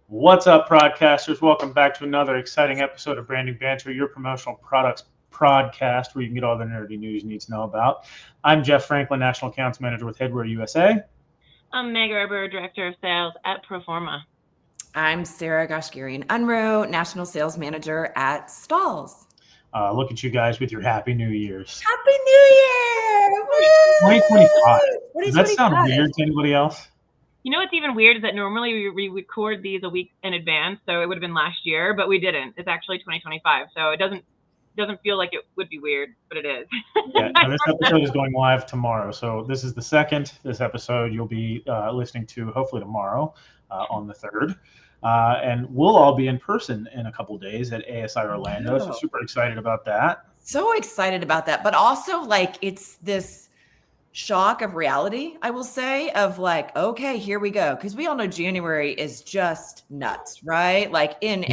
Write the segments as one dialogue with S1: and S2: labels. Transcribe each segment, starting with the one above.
S1: What's up, broadcasters? Welcome back to another exciting episode of Branding Banter, your promotional products podcast, where you can get all the nerdy news you need to know about. I'm Jeff Franklin, National Accounts Manager with Headwear USA.
S2: I'm Meg Erber, Director of Sales at Proforma.
S3: I'm Sarah Goshgarian Unruh, National Sales Manager at Stalls.
S1: Look at you guys with your Happy New Year's.
S3: Happy New Year! Woo!
S1: 2025. Does that sound weird to anybody else?
S2: You know what's even weird is that normally we record these a week in advance, so it would have been last year, but we didn't. It's actually 2025, so it doesn't feel like it would be weird, but it is.
S1: Yeah, this episode is going live tomorrow, so this is the second. This episode you'll be listening to hopefully tomorrow on the 3rd. And we'll all be in person in a couple of days at ASI Orlando. So super excited about that.
S3: So excited about that. But also like it's this shock of reality, I will say, of like, okay, here we go. Because we all know January is just nuts, right? Like and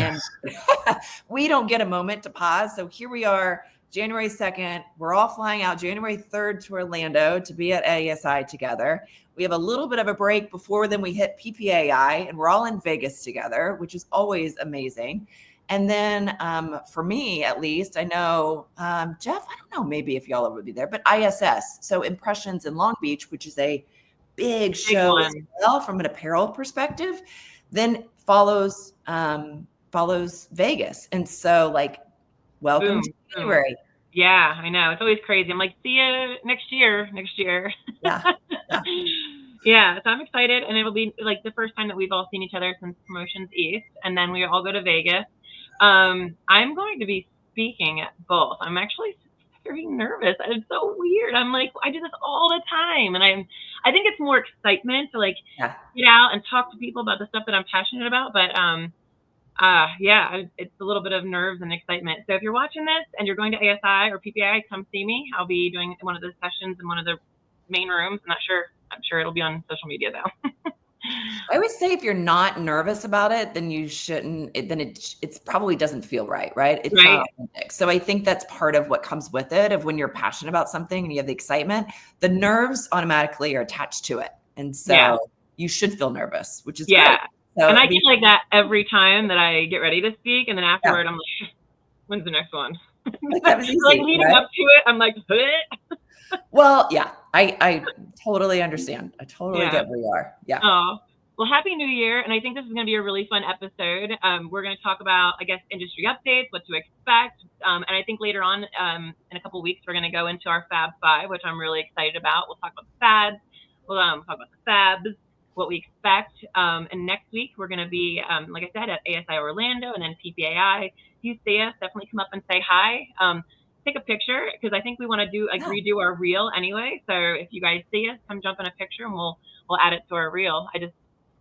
S3: we don't get a moment to pause. So here we are, January 2nd. We're all flying out January 3rd to Orlando to be at ASI together. We have a little bit of a break before then we hit PPAI, and we're all in Vegas together, which is always amazing. And then for me, at least, I know, Jeff, I don't know, maybe if y'all would be there, but ISS, so Impressions in Long Beach, which is a big show as well from an apparel perspective, then follows Vegas. And so like, welcome to January.
S2: Yeah, I know. It's always crazy. I'm like, see you next year.
S3: Yeah.
S2: Yeah, so I'm excited. And it'll be like the first time that we've all seen each other since Promotions East. And then we all go to Vegas. I'm going to be speaking at both. I'm actually very nervous. It's so weird. I'm like, I do this all the time. And I think it's more excitement to like get out and talk to people about the stuff that I'm passionate about. But it's a little bit of nerves and excitement. So if you're watching this and you're going to ASI or PPAI, come see me. I'll be doing one of the sessions in one of the main rooms. I'm sure it'll be on social media though.
S3: I would say if you're not nervous about it, then you shouldn't. Then it probably doesn't feel right? It's not authentic. So I think that's part of what comes with it. Of when you're passionate about something and you have the excitement, the nerves automatically are attached to it, and so you should feel nervous, which is great.
S2: So and I get like that every time that I get ready to speak, and then afterward, I'm like, "When's the next one?"
S3: That was easy,
S2: like leading up to it, I'm like,
S3: Well, yeah, I totally understand. I totally get where you are. Yeah.
S2: Oh, well, Happy New Year. And I think this is going to be a really fun episode. We're going to talk about, I guess, industry updates, what to expect. And I think later on in a couple of weeks, we're going to go into our Fab 5, which I'm really excited about. We'll talk about the fads. We'll talk about the fabs, what we expect. And next week, we're going to be, like I said, at ASI Orlando and then PPAI. If you see us, definitely come up and say hi. Take a picture, because I think we want to redo our reel anyway. So if you guys see us, come jump in a picture and we'll add it to our reel. I just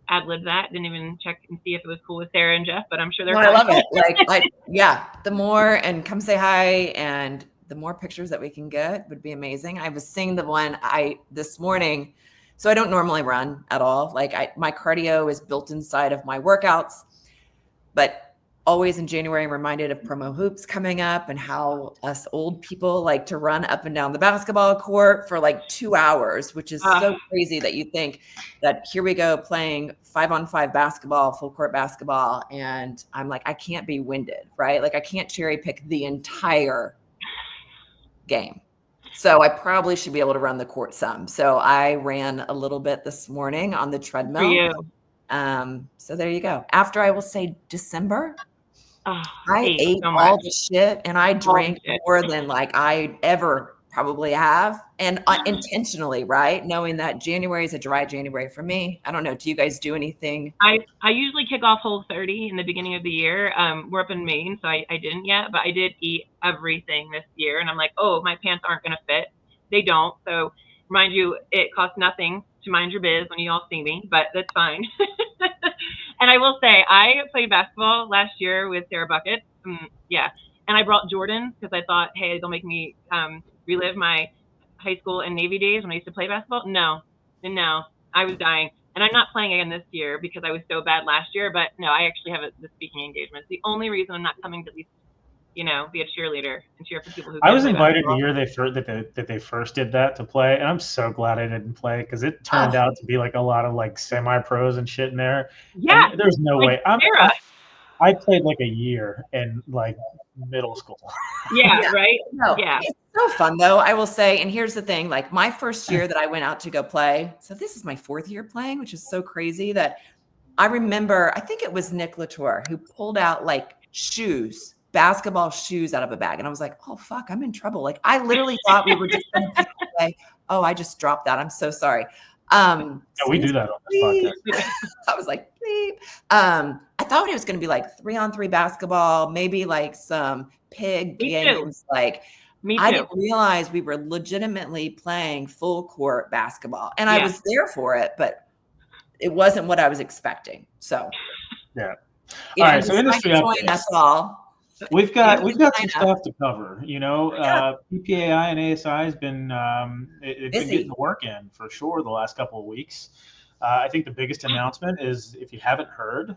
S2: ad-libbed that, didn't even check and see if it was cool with Sarah and Jeff, but I'm sure they're
S3: I love it. The more, and come say hi, and the more pictures that we can get would be amazing. I was seeing the one this morning. So I don't normally run at all. My cardio is built inside of my workouts, but always in January, I'm reminded of promo hoops coming up and how us old people like to run up and down the basketball court for like 2 hours, which is so crazy that you think that here we go playing 5-on-5 basketball, full court basketball. And I'm like, I can't be winded, right? Like I can't cherry pick the entire game. So I probably should be able to run the court some. So I ran a little bit this morning on the treadmill.
S2: For you.
S3: So there you go. After I will say December, I ate
S2: so
S3: all the shit, and I drank more than like I ever probably have, and intentionally, right? Knowing that January is a dry January for me. I don't know. Do you guys do anything?
S2: I usually kick off Whole 30 in the beginning of the year. We're up in Maine, so I didn't yet, but I did eat everything this year, and I'm like, oh, my pants aren't going to fit. They don't. So remind you, it costs nothing to mind your biz when you all see me, but that's fine. And I will say, I played basketball last year with Sarah Bucket. And I brought Jordans because I thought, hey, they'll make me relive my high school and Navy days when I used to play basketball. No, I was dying. And I'm not playing again this year because I was so bad last year. But no, I actually have the speaking engagements. The only reason I'm not coming to these be a cheerleader and cheer for people who
S1: I
S2: can
S1: was
S2: play
S1: invited the
S2: basketball.
S1: year that they first did that to play, and I'm so glad I didn't play because it turned
S3: Oh.
S1: out to be like a lot of like semi-pros and shit in there.
S2: Yeah,
S1: And there's no
S2: like
S1: way.
S2: Sarah.
S1: I played like a year in like middle school.
S2: Yeah,
S3: Yeah.
S2: right?
S3: No,
S2: Yeah.
S3: it's so fun though, I will say. And here's the thing, like my first year that I went out to go play. So this is my 4th year playing, which is so crazy that I remember, I think it was Nick Latour who pulled out like shoes, basketball shoes out of a bag. And I was like, oh, fuck, I'm in trouble. Like I literally thought we were just going to pick away. Oh, I just dropped that. I'm so sorry.
S1: Yeah, we do that on this podcast.
S3: I was like, bleep. I thought it was going to be like 3-on-3 basketball, maybe like some pig
S2: Me
S3: games. Like
S2: Me too.
S3: I didn't realize we were legitimately playing full court basketball, and I was there for it, but it wasn't what I was expecting. So,
S1: yeah. All right. So industry
S3: join us all.
S1: We've got some stuff to cover. PPAI and ASI has been been getting the work in for sure the last couple of weeks. I think the biggest announcement is, if you haven't heard,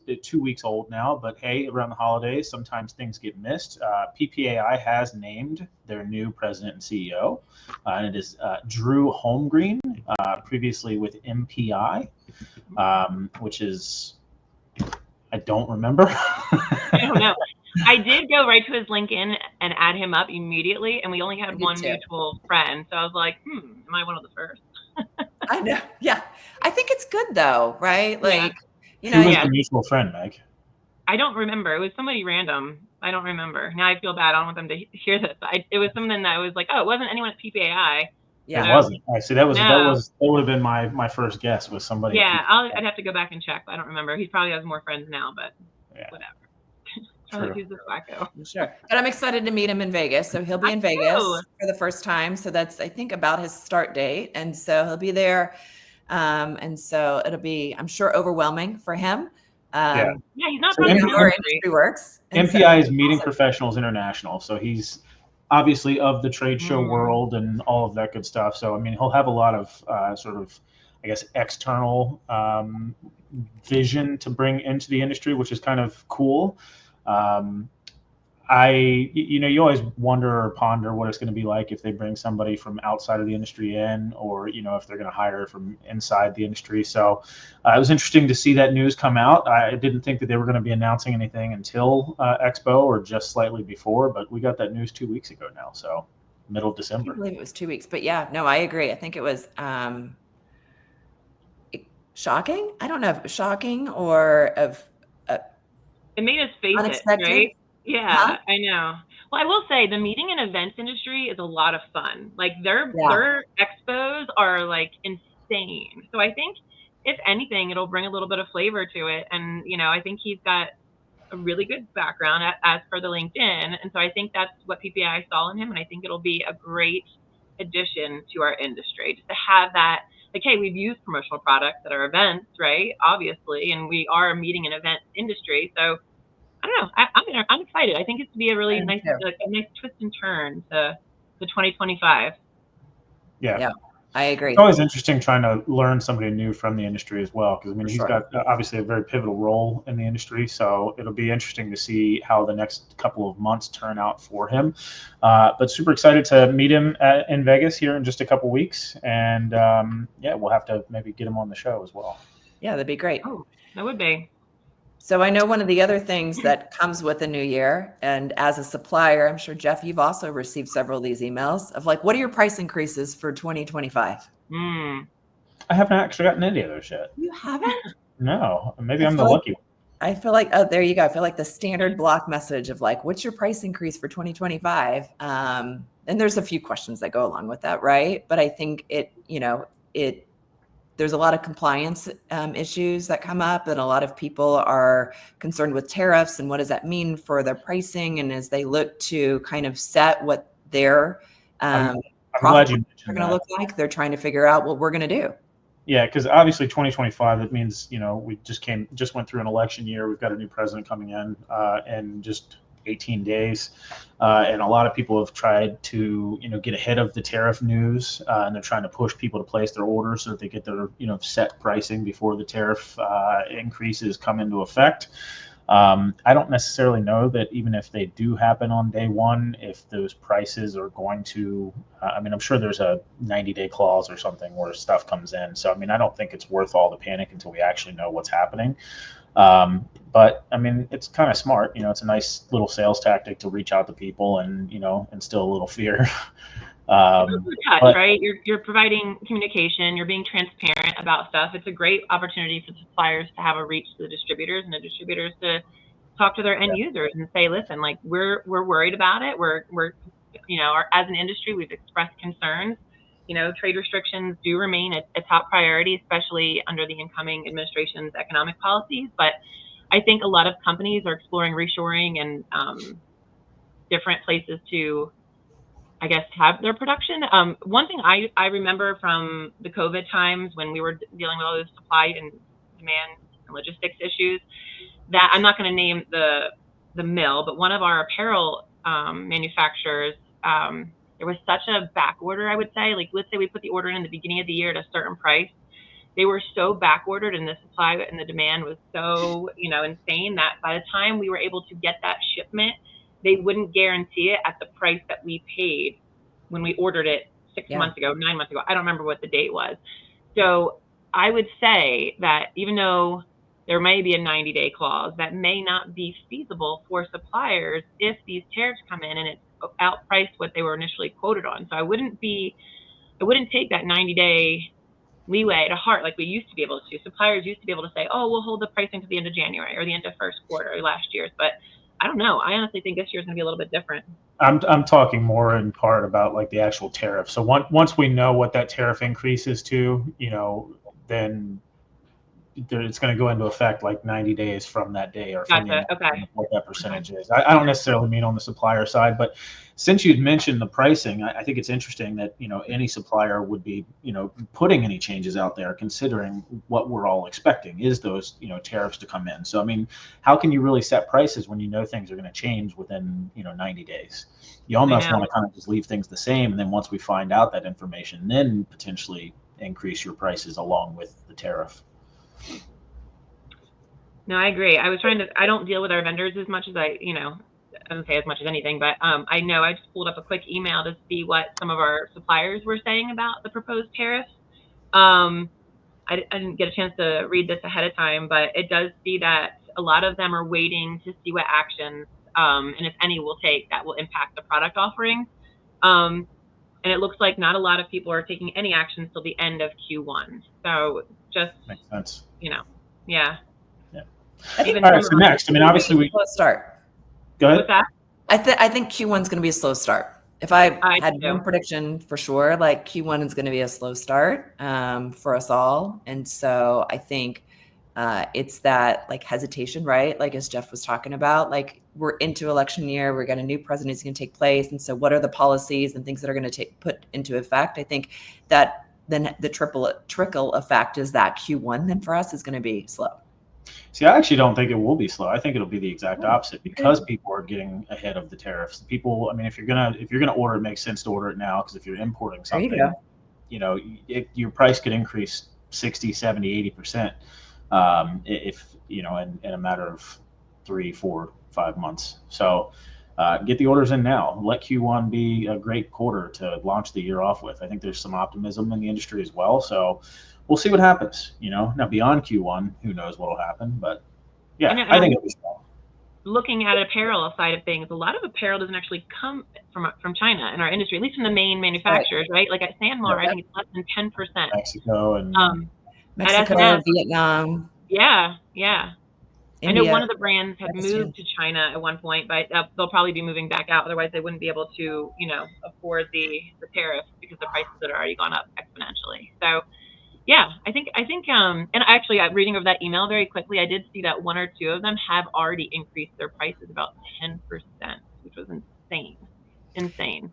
S1: it's 2 weeks old now, but hey, around the holidays, sometimes things get missed. PPAI has named their new president and CEO, and it is Drew Holmgreen, previously with MPI, which is, I don't remember.
S2: I don't know. I did go right to his LinkedIn and add him up immediately, and we only had one mutual friend. So I was like, am I one of the first?
S3: I know. Yeah. I think it's good though, right? Like,
S1: Who was the mutual friend, Meg?
S2: I don't remember. It was somebody random. I don't remember. Now I feel bad. I don't want them to hear this. It was something that was like, oh, it wasn't anyone at PPAI.
S1: Yeah. It wasn't. I see. That would have been my first guess, was somebody.
S2: Yeah. I'd have to go back and check, but I don't remember. He probably has more friends now, but whatever. He's the wacko.
S3: Sure. But I'm excited to meet him in Vegas. So he'll be in Vegas for the first time. So that's, I think, about his start date. And so he'll be there. And so it'll be, I'm sure, overwhelming for him.
S2: Yeah, he's not
S3: from our industry works.
S1: MPI is Meeting Professionals International. So he's obviously of the trade show world and all of that good stuff. So, I mean, he'll have a lot of sort of, I guess, external vision to bring into the industry, which is kind of cool. You always wonder or ponder what it's going to be like if they bring somebody from outside of the industry in, or, if they're going to hire from inside the industry. So it was interesting to see that news come out. I didn't think that they were going to be announcing anything until Expo, or just slightly before, but we got that news 2 weeks ago now. So middle of December.
S3: I believe it was 2 weeks, but yeah, no, I agree. I think it was shocking. I don't know if it was shocking or
S2: it made us face
S3: unexpected.
S2: It, right? Yeah, I know. Well, I will say the meeting and events industry is a lot of fun. Like their expos are like insane. So I think if anything, it'll bring a little bit of flavor to it. And, I think he's got a really good background as per the LinkedIn. And so I think that's what PPI saw in him. And I think it'll be a great addition to our industry, just to have that. Like, hey, we've used promotional products at our events, right? Obviously, and we are a meeting and event industry. So I don't know. I'm excited. I think it's to be a really nice twist and turn to 2025.
S3: Yeah, I agree.
S1: It's always interesting trying to learn somebody new from the industry as well, because he's got obviously a very pivotal role in the industry. So it'll be interesting to see how the next couple of months turn out for him. But super excited to meet him in Vegas here in just a couple weeks, and we'll have to maybe get him on the show as well.
S3: Yeah, that'd be great.
S2: Oh, that would be.
S3: So I know one of the other things that comes with the new year, and as a supplier, I'm sure, Jeff, you've also received several of these emails of like, what are your price increases for 2025?
S1: I haven't actually gotten any of those yet.
S3: You haven't?
S1: No, maybe I'm the lucky one.
S3: I feel like, oh, there you go. I feel like the standard block message of like, what's your price increase for 2025? And there's a few questions that go along with that, right? But I think there's a lot of compliance issues that come up, and a lot of people are concerned with tariffs and what does that mean for their pricing. And as they look to kind of set what their
S1: I'm glad you mentioned
S3: are going to look like, they're trying to figure out what we're going to do.
S1: Yeah, because obviously 2025, that means, we just went through an election year. We've got a new president coming in just 18 days. And a lot of people have tried to, get ahead of the tariff news, and they're trying to push people to place their orders so that they get their, set pricing before the tariff increases come into effect. I don't necessarily know that even if they do happen on day one, if those prices are going to, I mean, I'm sure there's a 90-day clause or something where stuff comes in. So, I mean, I don't think it's worth all the panic until we actually know what's happening. But I mean, it's kind of smart. It's a nice little sales tactic to reach out to people and, instill a little fear.
S2: Touch, right? You're providing communication. You're being transparent about stuff. It's a great opportunity for suppliers to have a reach to the distributors and the distributors to talk to their end users and say, listen, like we're worried about it. We're as an industry, we've expressed concerns. Trade restrictions do remain a top priority, especially under the incoming administration's economic policies. But I think a lot of companies are exploring reshoring and different places to, I guess, have their production. One thing I remember from the COVID times when we were dealing with all those supply and demand and logistics issues, that I'm not going to name the mill, but one of our apparel manufacturers, there was such a back order, I would say. Like, let's say we put the order in the beginning of the year at a certain price. They were so back ordered and the supply and the demand was so, insane that by the time we were able to get that shipment, they wouldn't guarantee it at the price that we paid when we ordered it 6 months ago, 9 months ago. I don't remember what the date was. So I would say that even though there may be a 90-day clause, that may not be feasible for suppliers if these tariffs come in and it's outpriced what they were initially quoted on. So I wouldn't take that 90-day leeway to heart like we used to be able to. Suppliers used to be able to say, oh, we'll hold the pricing to the end of January or the end of first quarter last year's. But I don't know. I honestly think this year's going to be a little bit different.
S1: I'm talking more in part about like the actual tariff. So once we know what that tariff increase is to, then it's going to go into effect like 90 days from that day or from what that percentage is. I don't necessarily mean on the supplier side, but since you'd mentioned the pricing, I think it's interesting that, any supplier would be, putting any changes out there, considering what we're all expecting is those, tariffs to come in. So, I mean, how can you really set prices when things are going to change within, 90 days? You almost want to kind of just leave things the same. And then once we find out that information, then potentially increase your prices along with the tariff.
S2: No, I agree. I don't deal with our vendors as much as I don't say as much as anything, but I know I just pulled up a quick email to see what some of our suppliers were saying about the proposed tariffs. I didn't get a chance to read this ahead of time, but it does see that a lot of them are waiting to see what actions, and if any, will take that will impact the product offering. And it looks like not a lot of people are taking any actions till the end of Q1. So just
S1: makes sense.
S2: Yeah.
S1: All right. So next, I mean, obviously we
S3: start.
S1: Go ahead.
S2: What's that?
S3: I think Q1's going to be a slow start. If I had one prediction for sure, like Q1 is going to be a slow start for us all. And so I think it's that like hesitation, right? Like as Jeff was talking about, like we're into election year, we've got a new president who's going to take place. And so what are the policies and things that are going to put into effect? I think that then the trickle effect is that Q1 then for us is going to be slow.
S1: See, I actually don't think it will be slow. I think it'll be the exact opposite because people are getting ahead of the tariffs. People, I mean, if you're gonna order, it makes sense to order it now because if you're importing something, your price could increase 60, 70, 80%. If in a matter of 3, 4, 5 months. So get the orders in now. Let Q1 be a great quarter to launch the year off with. I think there's some optimism in the industry as well. So we'll see what happens. Now beyond Q1, who knows what'll happen? But yeah, I think it'll be strong.
S2: Looking at apparel side of things, a lot of apparel doesn't actually come from China in our industry, at least from the main manufacturers, right? Like at Sanmar, I think it's less than 10%.
S1: Mexico and
S3: Mexico, Vietnam.
S2: Yeah.
S3: India.
S2: I know one of the brands had moved to China at one point, but they'll probably be moving back out. Otherwise, they wouldn't be able to, afford the tariffs because the prices had already gone up exponentially. So, yeah, I think, and actually, reading over that email very quickly, I did see that 1 or 2 of them have already increased their prices about 10%, which was insane.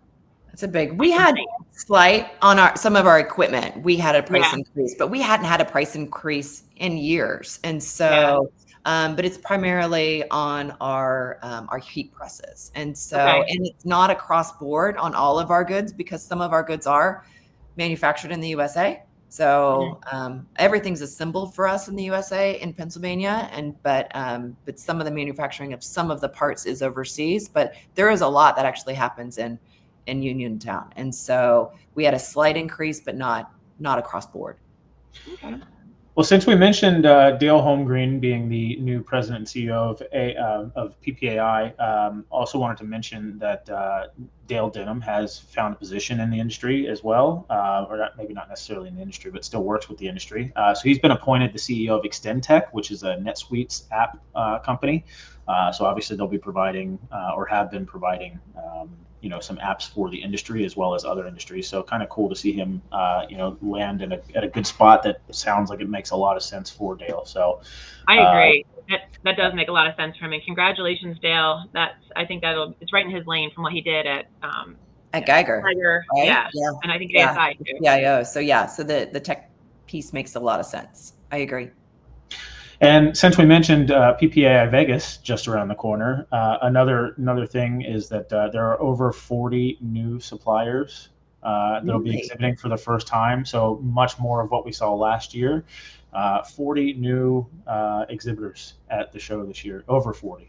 S3: That's a big. We had slight on some of our equipment. We had a price increase, but we hadn't had a price increase in years, and so. But it's primarily on our heat presses, and so and it's not across board on all of our goods because some of our goods are manufactured in the USA. So everything's assembled for us in the USA, in Pennsylvania, but some of the manufacturing of some of the parts is overseas. But there is a lot that actually happens in Uniontown, and so we had a slight increase, but not across board.
S2: Okay.
S1: Well, since we mentioned Dale Holmgreen being the new president and CEO of PPAI, also wanted to mention that Dale Denham has found a position in the industry as well, or maybe not necessarily in the industry, but still works with the industry. So he's been appointed the CEO of ExtendTech, which is a NetSuite's app company. So obviously they'll be providing or have been providing some apps for the industry as well as other industries. So kind of cool to see him, land at a good spot. That sounds like it makes a lot of sense for Dale. So
S2: I agree. That does make a lot of sense for me. Congratulations, Dale. I think it's right in his lane from what he did at
S3: Geiger.
S2: Right? Yeah. And I think ASI too.
S3: CIO. So the tech piece makes a lot of sense. I agree.
S1: And since we mentioned PPAI Vegas just around the corner, another thing is that there are over 40 new suppliers that'll be exhibiting for the first time. So much more of what we saw last year. 40 new exhibitors at the show this year, over 40.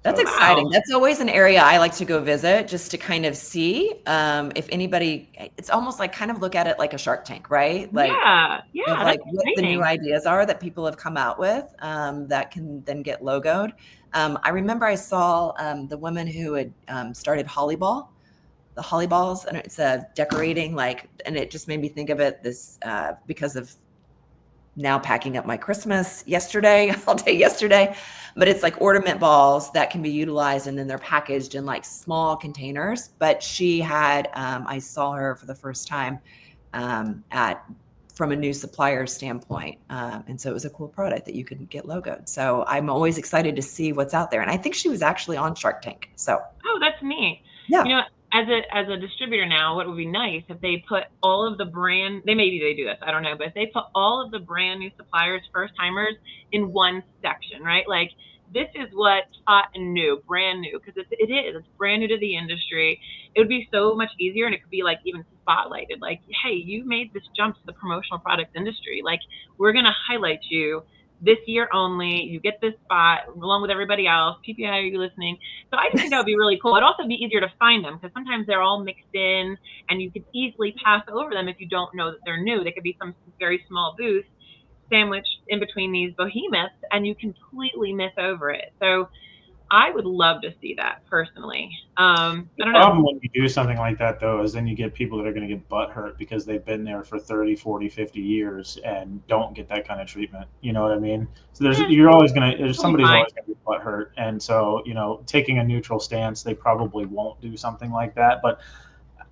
S3: That's exciting. That's always an area I like to go visit just to kind of see if anybody, it's almost like kind of look at it like a Shark Tank, right? Like, like what the new ideas are that people have come out with that can then get logoed. I remember I saw the woman who had started Hollyball, the Hollyballs, and it's decorating and it just made me think of it because of now packing up my Christmas all day yesterday, but it's like ornament balls that can be utilized and then they're packaged in like small containers. But she had, I saw her for the first time from a new supplier standpoint. And so it was a cool product that you could get logoed. So I'm always excited to see what's out there. And I think she was actually on Shark Tank. So.
S2: Oh, that's neat.
S3: Yeah.
S2: As a distributor now, what would be nice if they put all of the maybe they do this, I don't know, but if they put all of the brand new suppliers, first timers in one section, right? Like this is what's hot and new, brand new, because it's brand new to the industry. It would be so much easier, and it could be like even spotlighted, like, hey, you made this jump to the promotional products industry. Like we're going to highlight you this year only. You get this spot along with everybody else. PPI, are you listening? So I just think that would be really cool. It'd also be easier to find them because sometimes they're all mixed in and you could easily pass over them if you don't know that they're new. They could be some very small booth sandwiched in between these behemoths and you completely miss over it. So I would love to see that personally. I don't know.
S1: The problem when you do something like that, though, is then you get people that are going to get butthurt because they've been there for 30, 40, 50 years and don't get that kind of treatment. You know what I mean? So somebody's always going to be butthurt. And so, taking a neutral stance, they probably won't do something like that. But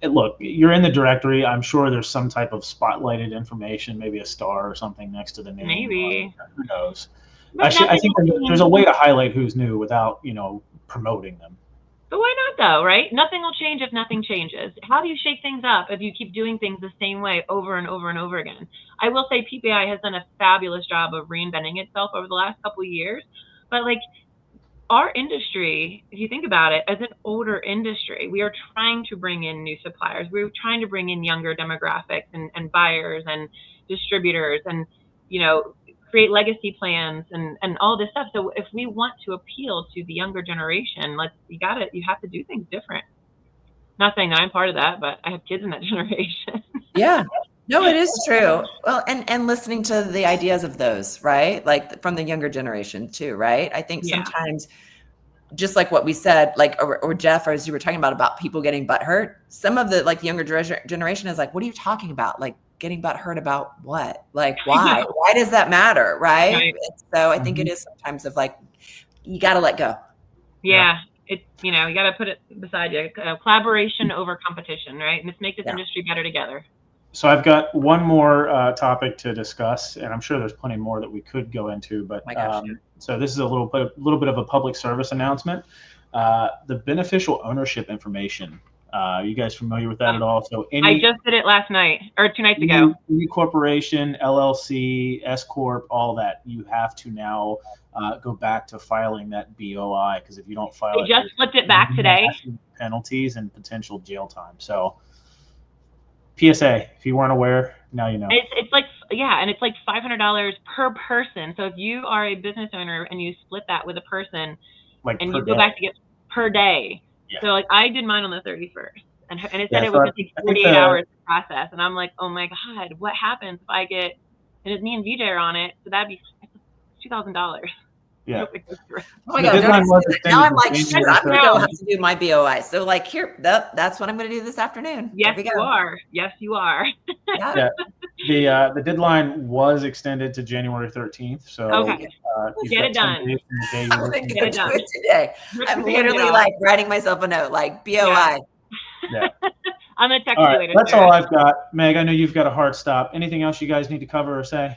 S1: look, you're in the directory. I'm sure there's some type of spotlighted information, maybe a star or something next to the name.
S2: Maybe.
S1: Who knows? Actually, I think there's a way to highlight who's new without, promoting them.
S2: But why not though, right? Nothing will change if nothing changes. How do you shake things up if you keep doing things the same way over and over and over again? I will say PPI has done a fabulous job of reinventing itself over the last couple of years. But like our industry, if you think about it, as an older industry, we are trying to bring in new suppliers. We're trying to bring in younger demographics and buyers and distributors and, create legacy plans and all this stuff. So if we want to appeal to the younger generation, you have to do things different. Not saying that I'm part of that, but I have kids in that generation.
S3: Yeah. No, it is true. Well, and listening to the ideas of those, right? Like from the younger generation too, right? I think sometimes just like what we said, like, or Jeff, as you were talking about people getting butthurt, some of the younger generation is like, what are you talking about? Like, getting butthurt about what? Like, why? Why does that matter? Right. So I think it is sometimes of you got to let go.
S2: Yeah. You got to put it beside you. Collaboration over competition, right? Let's make this industry better together.
S1: So I've got one more topic to discuss, and I'm sure there's plenty more that we could go into. But so this is a little bit of a public service announcement. The beneficial ownership information. Are you guys familiar with that at all? So
S2: I just did it last night or 2 nights ago.
S1: Any corporation, LLC, S Corp, all that, you have to now go back to filing that BOI, because if you don't file
S2: it, just flipped it back today.
S1: Penalties and potential jail time. So PSA, if you weren't aware, now you know.
S2: It's like Yeah, and it's like $500 per person. So if you are a business owner and you split that with a person,
S1: Like
S2: and
S1: per
S2: you go
S1: day.
S2: back to get per day.
S1: Yeah.
S2: So like I did mine on the 31st, and it said
S1: Yeah,
S2: it
S1: so
S2: was going to take
S1: I think
S2: 48 hours to process, and I'm like, oh my god, what happens if I get? And it's me and VJ are on it, so that'd be $2,000.
S1: Yeah.
S3: Oh my
S1: The
S3: God, don't
S1: deadline
S3: even
S1: was
S3: say that. Now I'm
S1: extended
S3: like,
S1: to
S3: shoot,
S1: January
S3: I'm going to go
S1: 13th.
S3: have to do my BOI. So like here, that's what I'm going to do this afternoon.
S2: Yes,
S3: There we
S2: you
S3: go.
S2: are. Yes, you are.
S3: Yeah.
S1: Yeah. The deadline was extended to January 13th. So
S2: Okay.
S1: you've
S2: Get
S1: got
S2: it
S1: 10
S2: done.
S1: days from the day
S3: I'm
S1: you're
S3: going to
S1: listening
S3: go
S2: Get it
S3: do
S2: done.
S3: it today.
S2: Rip
S3: I'm
S2: the Band-Aid
S3: literally
S2: off.
S3: like writing myself a note, like BOI.
S2: Yeah.
S1: Yeah.
S2: I'm gonna text
S1: All
S2: you
S1: right.
S2: later.
S1: That's
S2: Sarah.
S1: all I've got. Meg, I know you've got a hard stop. Anything else you guys need to cover or say?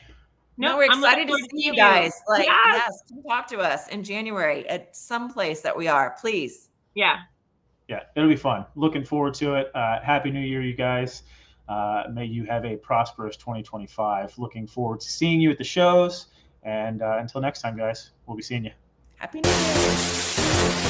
S3: No,
S2: Nope,
S3: we're
S2: I'm looking
S3: excited to
S2: forward
S3: see you
S2: meeting
S3: guys. Like,
S2: Yes.
S3: yes, come talk to us in January at some place that we are, please.
S2: Yeah.
S1: Yeah, it'll be fun. Looking forward to it. Happy New Year, you guys. May you have a prosperous 2025. Looking forward to seeing you at the shows. And until next time, guys, we'll be seeing you.
S3: Happy New Year.